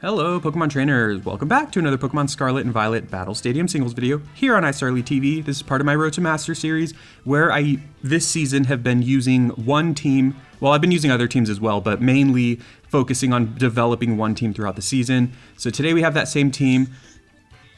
Hello, Pokemon trainers! Welcome back to another Pokemon Scarlet and Violet Battle Stadium singles video here on iStarly TV. This is part of my Road to Master series where I, this season, have been using one team. Well, I've been using other teams as well, but mainly focusing on developing one team throughout the season. So today we have that same team.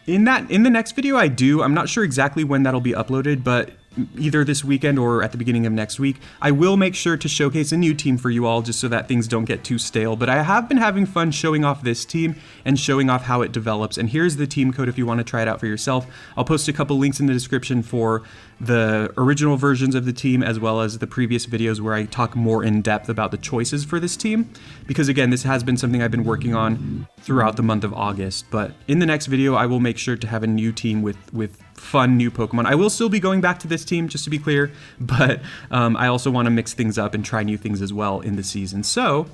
In the next video I'm not sure exactly when that'll be uploaded, but either this weekend or at the beginning of next week, I will make sure to showcase a new team for you all just so that things don't get too stale. But I have been having fun showing off this team and showing off how it develops. And here's the team code if you want to try it out for yourself. I'll post a couple links in the description for the original versions of the team as well as the previous videos where I talk more in depth about the choices for this team. Because again, this has been something I've been working on throughout the month of August. But in the next video, I will make sure to have a new team with fun new Pokemon. I will still be going back to this team, just to be clear, but I also want to mix things up and try new things as well in the season. So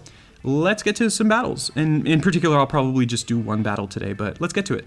let's get to some battles. And in particular, I'll probably just do one battle today, but let's get to it.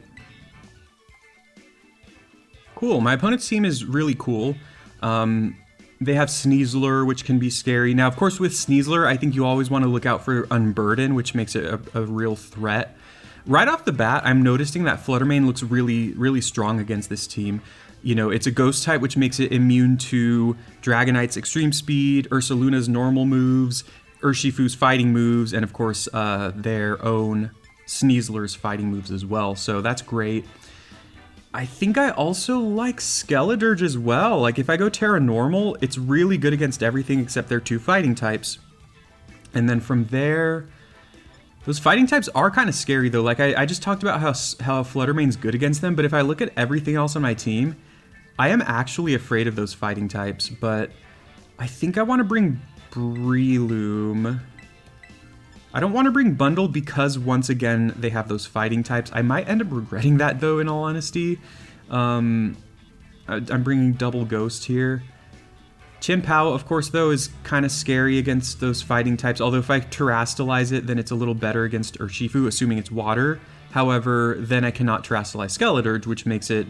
Cool, my opponent's team is really cool. They have Sneasler, which can be scary. Now, of course, with Sneasler, I think you always want to look out for Unburden, which makes it a real threat. Right off the bat, I'm noticing that Flutter looks really strong against this team. You know, it's a ghost type, which makes it immune to Dragonite's extreme speed, Ursaluna's normal moves, Urshifu's fighting moves, and of course, their own Sneasler's fighting moves as well. So that's great. I think I also like Skeledirge as well. Like, if I go Tera normal, it's really good against everything except their two fighting types. And then from there, those fighting types are kind of scary though. Like I just talked about how Fluttermane's good against them, but if I look at everything else on my team, I am actually afraid of those fighting types. But I think I want to bring Breloom. I don't want to bring Bundle because once again they have those fighting types. I might end up regretting that though, in all honesty. I'm bringing Double Ghost here. Chien-Pao, of course, though, is kind of scary against those fighting types, although if I terrestrialize it, then it's a little better against Urshifu, assuming it's water. However, then I cannot terrestrialize Skeledirge, which makes it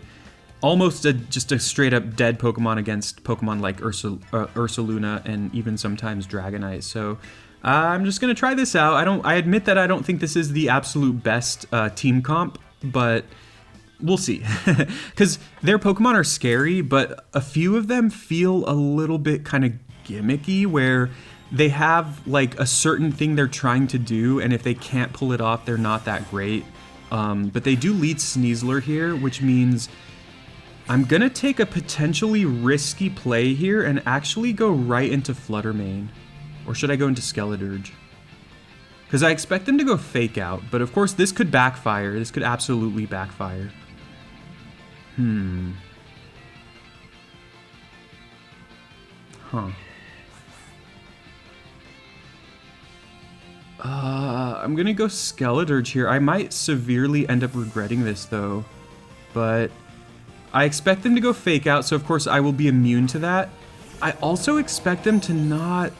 almost just a straight-up dead Pokemon against Pokemon like Ursaluna and even sometimes Dragonite. So I'm just going to try this out. I admit that I don't think this is the absolute best team comp, but we'll see. Because their Pokemon are scary, but a few of them feel a little bit kind of gimmicky, where they have like a certain thing they're trying to do, and if they can't pull it off, they're not that great. But they do lead Sneasler here, which means I'm gonna take a potentially risky play here and actually go right into Fluttermane. Or should I go into Skeledirge? Because I expect them to go Fake Out, but of course this could backfire. This could absolutely backfire. Huh. I'm gonna go Skeledirge here. I might severely end up regretting this though, but I expect them to go Fake Out, so of course I will be immune to that. I also expect them to not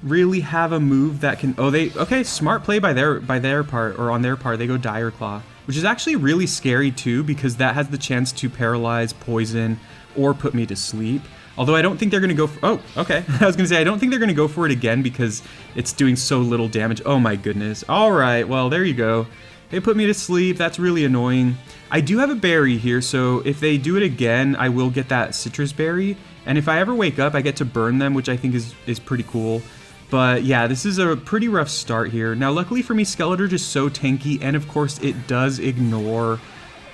really have a move that can, okay, smart play by their part, or on their part, they go Dire Claw, which is actually really scary too, because that has the chance to paralyze, poison, or put me to sleep. Although I don't think they're gonna go for, oh, okay. I was gonna say, I don't think they're gonna go for it again because it's doing so little damage. Oh my goodness. All right, well, there you go. They put me to sleep. That's really annoying. I do have a berry here, so if they do it again, I will get that citrus berry. And if I ever wake up, I get to burn them, which I think is pretty cool. But yeah, this is a pretty rough start here. Now, luckily for me, Skeledirge is so tanky, and of course, it does ignore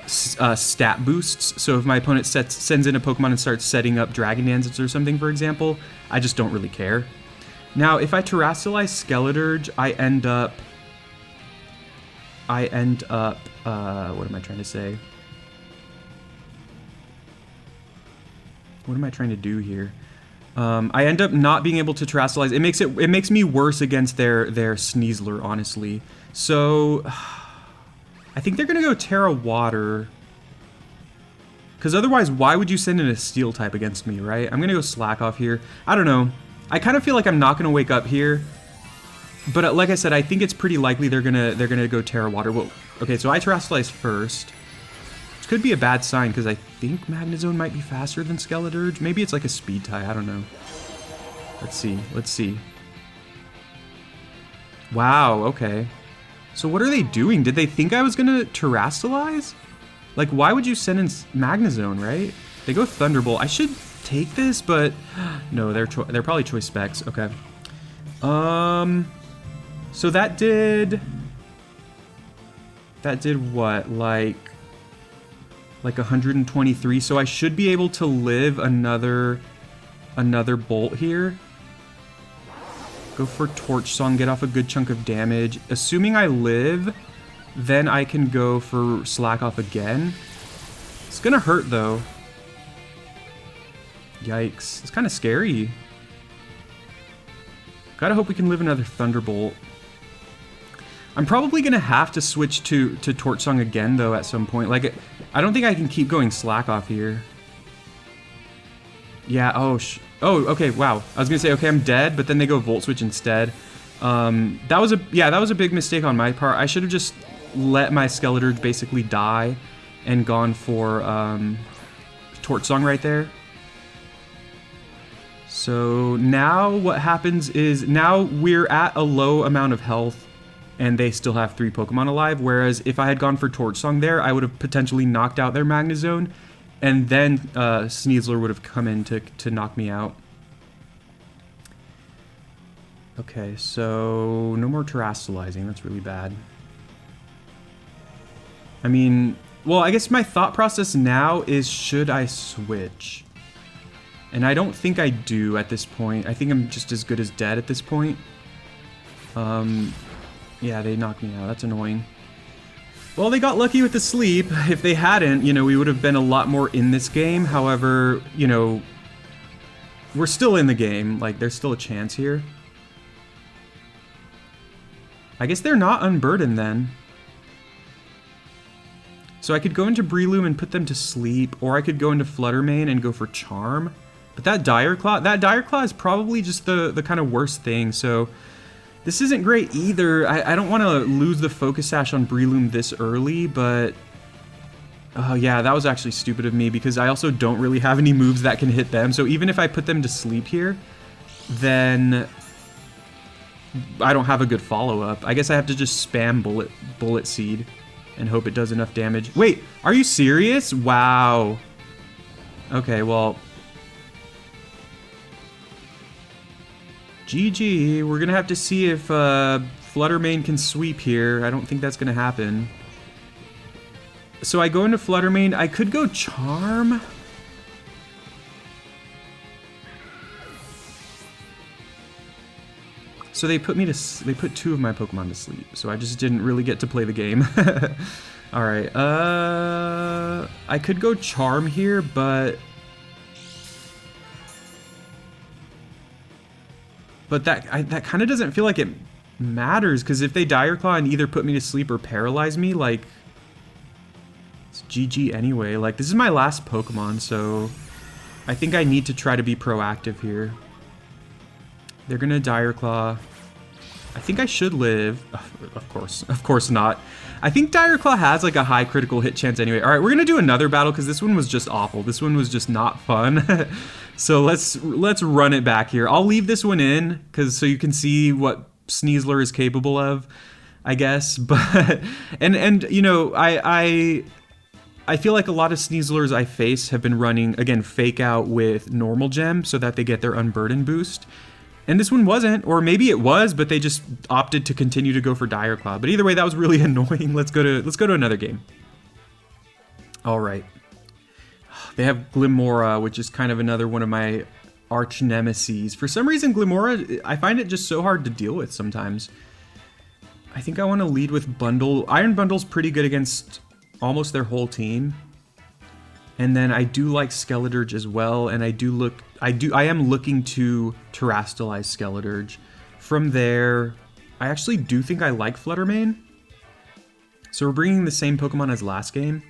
stat boosts. So if my opponent sends in a Pokemon and starts setting up Dragon Dances or something, for example, I just don't really care. Now, if I terrestrialize Skeledirge, I end up, what am I trying to say? What am I trying to do here? I end up not being able to terrestrialize. It makes me worse against their Sneasler, honestly. So I think they're gonna go Tera Water. Because otherwise, why would you send in a Steel type against me, right? I'm gonna go Slack Off here. I don't know. I kind of feel like I'm not gonna wake up here. But like I said, I think it's pretty likely they're gonna go Tera Water. Well, okay, so I terrestrialize first. Which could be a bad sign, because I think Magnezone might be faster than Skeledirge. Maybe it's like a speed tie, I don't know. Let's see. Wow, okay. So what are they doing? Did they think I was gonna Terrastalize? Like, why would you send in Magnezone, right? They go Thunderbolt. I should take this, but no, they're probably Choice Specs. Okay. So that did what? Like 123. So I should be able to live another bolt here. Go for Torch Song, get off a good chunk of damage. Assuming I live, then I can go for Slack Off again. It's gonna hurt though. Yikes. It's kind of scary. Gotta hope we can live another Thunderbolt. I'm probably gonna have to switch to Torch Song again though at some point. Like, I don't think I can keep going Slack Off here. Yeah, oh, okay, wow. I was gonna say, okay, I'm dead, but then they go Volt Switch instead. That was a big mistake on my part. I should have just let my Skeledirge basically die and gone for Torch Song right there. So now what happens is, now we're at a low amount of health and they still have 3 Pokemon alive, whereas if I had gone for Torch Song there, I would have potentially knocked out their Magnezone, and then Sneasler would have come in to knock me out. Okay, so no more Terrastalizing. That's really bad. I mean, well, I guess my thought process now is, should I switch? And I don't think I do at this point. I think I'm just as good as dead at this point. Yeah, they knocked me out. That's annoying. Well, they got lucky with the sleep. If they hadn't, you know, we would have been a lot more in this game. However, you know, we're still in the game. Like, there's still a chance here. I guess they're not unburdened then. So I could go into Breloom and put them to sleep, or I could go into Flutter Mane and go for Charm. But that Dire Claw is probably just the kind of worst thing, so this isn't great either. I don't want to lose the Focus Sash on Breloom this early, but oh yeah, that was actually stupid of me because I also don't really have any moves that can hit them. So even if I put them to sleep here, then I don't have a good follow-up. I guess I have to just spam Bullet Seed and hope it does enough damage. Wait, are you serious? Wow. Okay, well, GG. We're gonna have to see if Flutter Mane can sweep here. I don't think that's gonna happen. So I go into Flutter Mane. I could go Charm. So they put 2 of my Pokemon to sleep. So I just didn't really get to play the game. All right. I could go Charm here, but that kind of doesn't feel like it matters, because if they Dire Claw and either put me to sleep or paralyze me, like, it's GG anyway. Like, this is my last Pokemon, so I think I need to try to be proactive here. They're gonna Dire Claw. I think I should live. Of course not. I think Dire Claw has like a high critical hit chance anyway. All right, we're gonna do another battle because this one was just awful. This one was just not fun. So let's run it back here. I'll leave this one in because so you can see what Sneasler is capable of, I guess. But and you know, I feel like a lot of Sneaslers I face have been running, again, Fake Out with normal gem so that they get their Unburden boost. And this one wasn't, or maybe it was, but they just opted to continue to go for Dire Claw. But either way, that was really annoying. Let's go to another game. All right. They have Glimora, which is kind of another one of my arch nemeses. For some reason, Glimora, I find it just so hard to deal with sometimes. I think I want to lead with Bundle. Iron Bundle's pretty good against almost their whole team. And then I do like Skeledirge as well, and I am looking to Terrastalize Skeledirge. From there, I actually do think I like Flutter Mane. So we're bringing the same Pokemon as last game.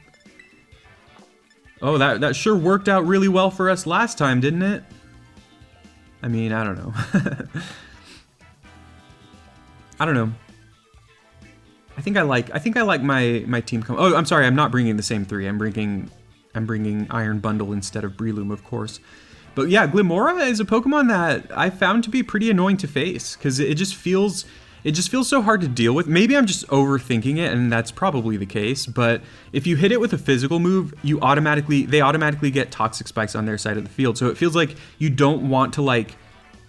Oh, that sure worked out really well for us last time, didn't it? I mean, I don't know. I don't know. I think I like my team. Oh, I'm sorry, I'm not bringing the same 3. I'm bringing Iron Bundle instead of Breloom, of course. But yeah, Glimora is a Pokemon that I found to be pretty annoying to face because it just feels, It just feels so hard to deal with. Maybe I'm just overthinking it, and that's probably the case, but if you hit it with a physical move, they automatically get toxic spikes on their side of the field. So it feels like you don't want to like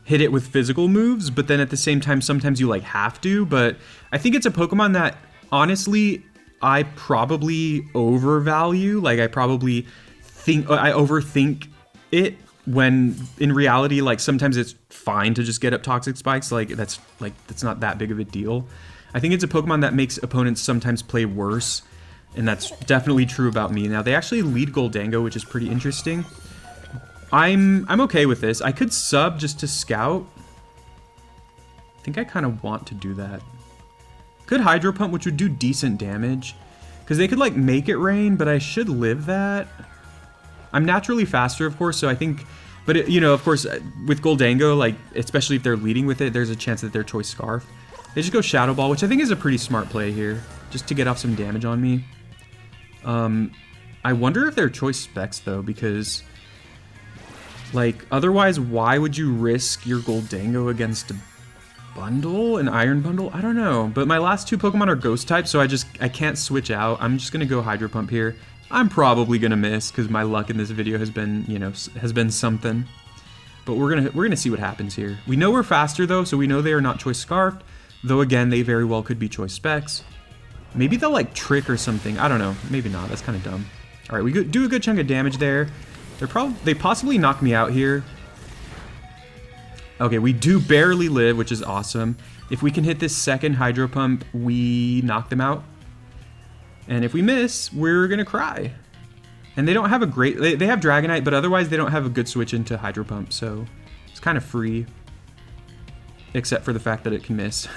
hit it with physical moves, but then at the same time, sometimes you like have to. But I think it's a Pokemon that honestly, I probably overvalue. Like I overthink it, when in reality, like sometimes it's fine to just get up toxic spikes. That's not that big of a deal. I think it's a Pokemon that makes opponents sometimes play worse, and that's definitely true about me. Now they actually lead Goldango, which is pretty interesting. I'm okay with this. I could sub just to scout. I think I kind of want to do that. Could Hydro Pump, which would do decent damage, because they could like make it rain, but I should live that. I'm naturally faster, of course, so I think, but it, you know, of course, with Goldango, like especially if they're leading with it, there's a chance that their Choice Scarf. They just go Shadow Ball, which I think is a pretty smart play here, just to get off some damage on me. I wonder if they're Choice Specs though, because like otherwise, why would you risk your Goldango against a bundle, an Iron Bundle? I don't know, but my last two Pokemon are Ghost type, so I can't switch out. I'm just gonna go Hydro Pump here. I'm probably gonna miss because my luck in this video has been, you know, something. But we're gonna see what happens here. We know we're faster though, so we know they are not Choice Scarfed. Though again, they very well could be Choice Specs. Maybe they'll like Trick or something. I don't know. Maybe not. That's kind of dumb. All right, we do a good chunk of damage there. They possibly knock me out here. Okay, we do barely live, which is awesome. If we can hit this second Hydro Pump, we knock them out. And if we miss, we're gonna cry. And they don't have a great, they have Dragonite, but otherwise they don't have a good switch into Hydro Pump, so it's kind of free. Except for the fact that it can miss.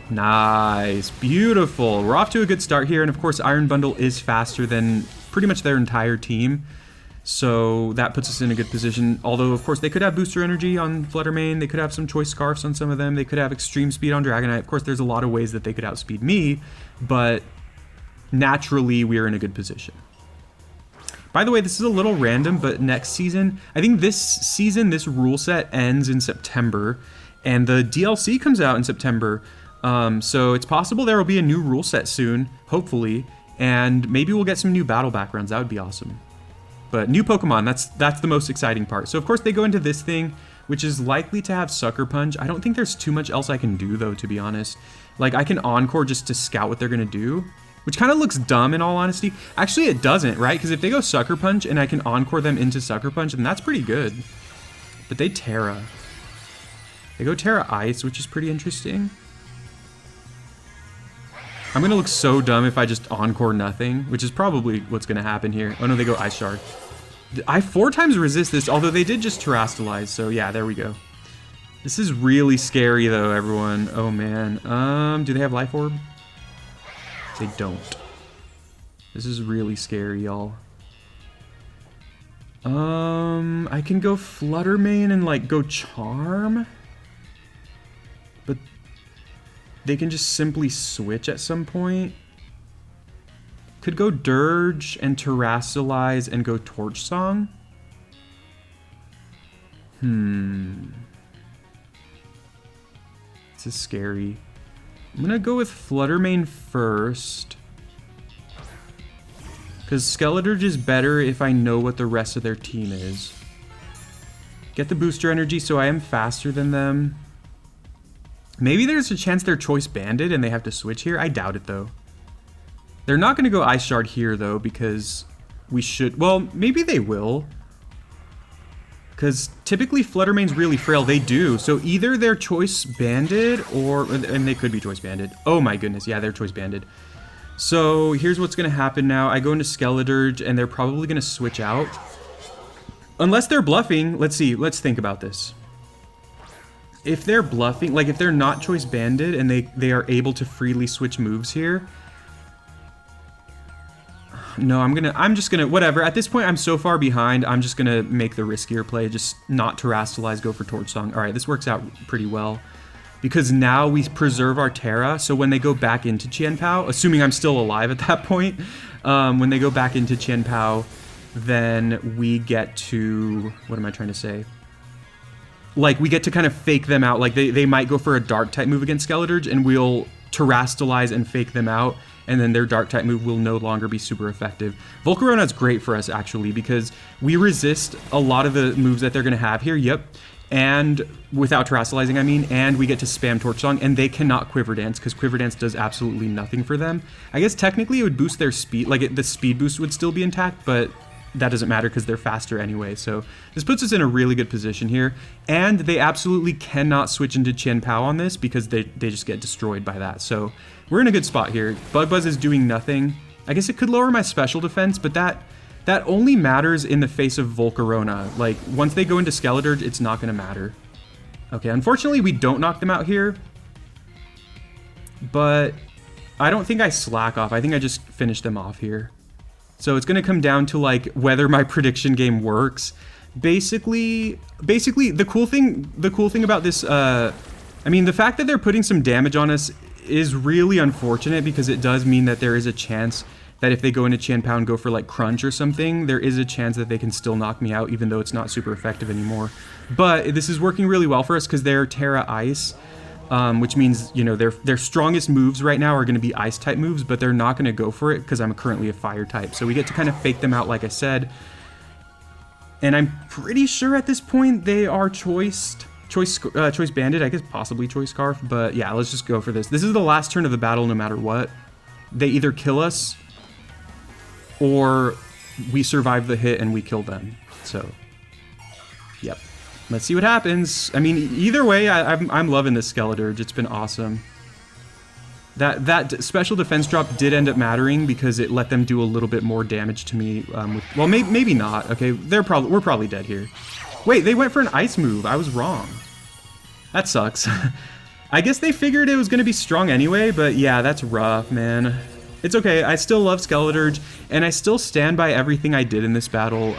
Nice, beautiful. We're off to a good start here, and of course Iron Bundle is faster than pretty much their entire team. So that puts us in a good position. Although, of course, they could have Booster Energy on Flutter Mane. They could have some Choice Scarfs on some of them. They could have Extreme Speed on Dragonite. Of course, there's a lot of ways that they could outspeed me, but naturally, we're in a good position. By the way, this is a little random, but next season, I think this season, this rule set ends in September, and the DLC comes out in September. So it's possible there will be a new rule set soon, hopefully, and maybe we'll get some new battle backgrounds. That would be awesome. But new Pokemon, that's the most exciting part. So of course they go into this thing, which is likely to have Sucker Punch. I don't think there's too much else I can do though, to be honest. Like I can Encore just to scout what they're gonna do, which kind of looks dumb in all honesty. Actually it doesn't, right? Because if they go Sucker Punch and I can Encore them into Sucker Punch, then that's pretty good. But they Tera. They go Tera Ice, which is pretty interesting. I'm gonna look so dumb if I just Encore nothing, which is probably what's gonna happen here. Oh no, they go Ice Shard. I 4 times resist this, although they did just Terrastalize, so yeah, there we go. This is really scary though, everyone. Oh man. Do they have Life Orb? They don't. This is really scary, y'all. I can go Flutter Mane and like go Charm. But they can just simply switch at some point. Could go Dirge and Terrastalize and go Torch Song. This is scary. I'm gonna go with Flutter Mane first. Because Skeledirge is better if I know what the rest of their team is. Get the Booster Energy so I am faster than them. Maybe there's a chance they're Choice Banded and they have to switch here. I doubt it though. They're not going to go Ice Shard here though because we should... Well, maybe they will. Because typically Flutter Mane's really frail. They do. So either they're Choice Banded or... And they could be Choice Banded. Oh my goodness. Yeah, they're Choice Banded. So here's what's going to happen now. I go into Skeledirge and they're probably going to switch out. Unless they're bluffing. Let's see. Let's think about this. If they're bluffing, like if they're not Choice Banded and they are able to freely switch moves here... No, I'm just gonna, whatever. At this point, I'm so far behind, I'm just gonna make the riskier play, just not Terrastalize, go for Torch Song. All right, this works out pretty well. Because now we preserve our Tera, so when they go back into Chien-Pao, assuming I'm still alive at that point, when they go back into Chien-Pao, then we get to, what am I trying to say? like, we get to kind of fake them out. Like, they might go for a dark type move against Skeledirge, and we'll Terrastalize and fake them out, and then their dark type move will no longer be super effective. Volcarona is great for us, actually, because we resist a lot of the moves that they're going to have here. Yep. And without Terrastalizing, I mean, and we get to spam Torch Song, and they cannot Quiver Dance, because Quiver Dance does absolutely nothing for them. I guess technically it would boost their speed, like the speed boost would still be intact, but that doesn't matter because they're faster anyway. So this puts us in a really good position here, and they absolutely cannot switch into Chien-Pao on this because they just get destroyed by that. So we're in a good spot here. Bug Buzz is doing nothing. I guess it could lower my special defense, but that only matters in the face of Volcarona. Like, once they go into Skeledirge, it's not going to matter. Okay, unfortunately, we don't knock them out here. But I don't think I slack off. I think I just finish them off here. So it's going to come down to, like, whether my prediction game works. Basically, the cool thing about this, I mean, the fact that they're putting some damage on us is really unfortunate, because it does mean that there is a chance that if they go into Chien-Pao and go for like Crunch or something, there is a chance that they can still knock me out, even though it's not super effective anymore. But this is working really well for us because they're Tera Ice, which means, you know, their strongest moves right now are going to be Ice type moves, but they're not going to go for it because I'm currently a Fire type. So we get to kind of fake them out, like I said. And I'm pretty sure at this point they are Choice Bandit, I guess possibly Choice Scarf, but yeah, let's just go for this. This is the last turn of the battle no matter what. They either kill us or we survive the hit and we kill them. So, yep. Let's see what happens. I mean, either way, I'm loving this Skeledirge. It's been awesome. That special defense drop did end up mattering because it let them do a little bit more damage to me. Well, maybe not. Okay, we're probably dead here. Wait, they went for an ice move. I was wrong. That sucks. I guess they figured it was going to be strong anyway, but yeah, that's rough, man. It's okay. I still love Skeledirge, and I still stand by everything I did in this battle.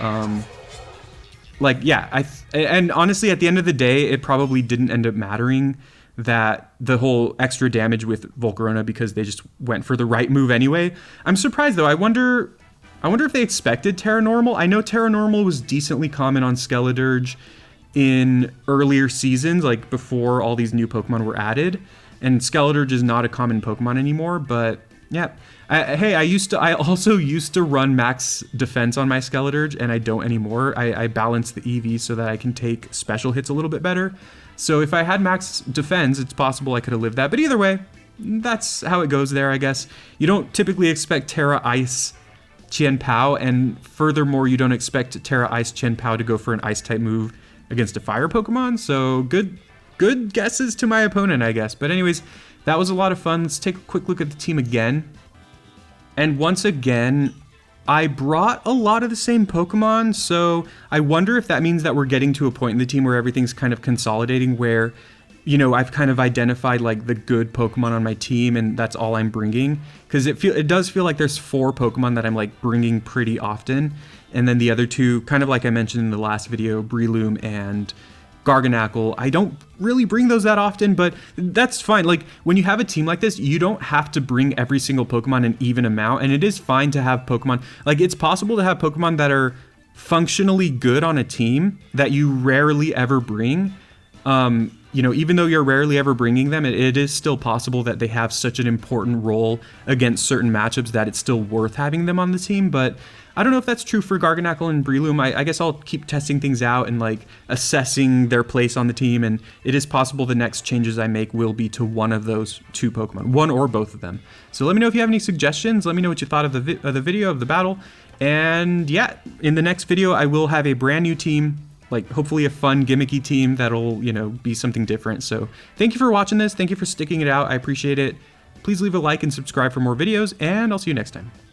Like, yeah, and honestly, at the end of the day, it probably didn't end up mattering that the whole extra damage with Volcarona, because they just went for the right move anyway. I'm surprised, though. I wonder if they expected Tera Normal. I know Tera Normal was decently common on Skeledirge in earlier seasons, like before all these new Pokemon were added, and Skeledirge is not a common Pokemon anymore, but yeah. Hey, I also used to run max defense on my Skeledirge, and I don't anymore. I balance the EV so that I can take special hits a little bit better. So if I had max defense, it's possible I could have lived that. But either way, that's how it goes there, I guess. You don't typically expect Tera Ice Chien-Pao, and furthermore, you don't expect Tera Ice Chien-Pao to go for an Ice type move against a Fire Pokemon. So good guesses to my opponent, I guess. But anyways, that was a lot of fun. Let's take a quick look at the team again. And once again, I brought a lot of the same Pokemon, so I wonder if that means that we're getting to a point in the team where everything's kind of consolidating, where, you know, I've kind of identified like the good Pokemon on my team, and that's all I'm bringing. Because it does feel like there's 4 Pokemon that I'm like bringing pretty often, and then the other 2, kind of like I mentioned in the last video, Breloom and Garganacl, I don't really bring those that often, but that's fine. Like, when you have a team like this, you don't have to bring every single Pokemon an even amount, and it is fine to have Pokemon, like, it's possible to have Pokemon that are functionally good on a team that you rarely ever bring. You know, even though you're rarely ever bringing them, it is still possible that they have such an important role against certain matchups that it's still worth having them on the team. But I don't know if that's true for Garganacl and Breloom. I guess I'll keep testing things out and like assessing their place on the team, and it is possible the next changes I make will be to one of those 2 Pokemon, one or both of them. So let me know if you have any suggestions. Let me know what you thought of the video, of the battle. And yeah, in the next video, I will have a brand new team, like hopefully a fun gimmicky team that'll, you know, be something different. So thank you for watching this. Thank you for sticking it out. I appreciate it. Please leave a like and subscribe for more videos, and I'll see you next time.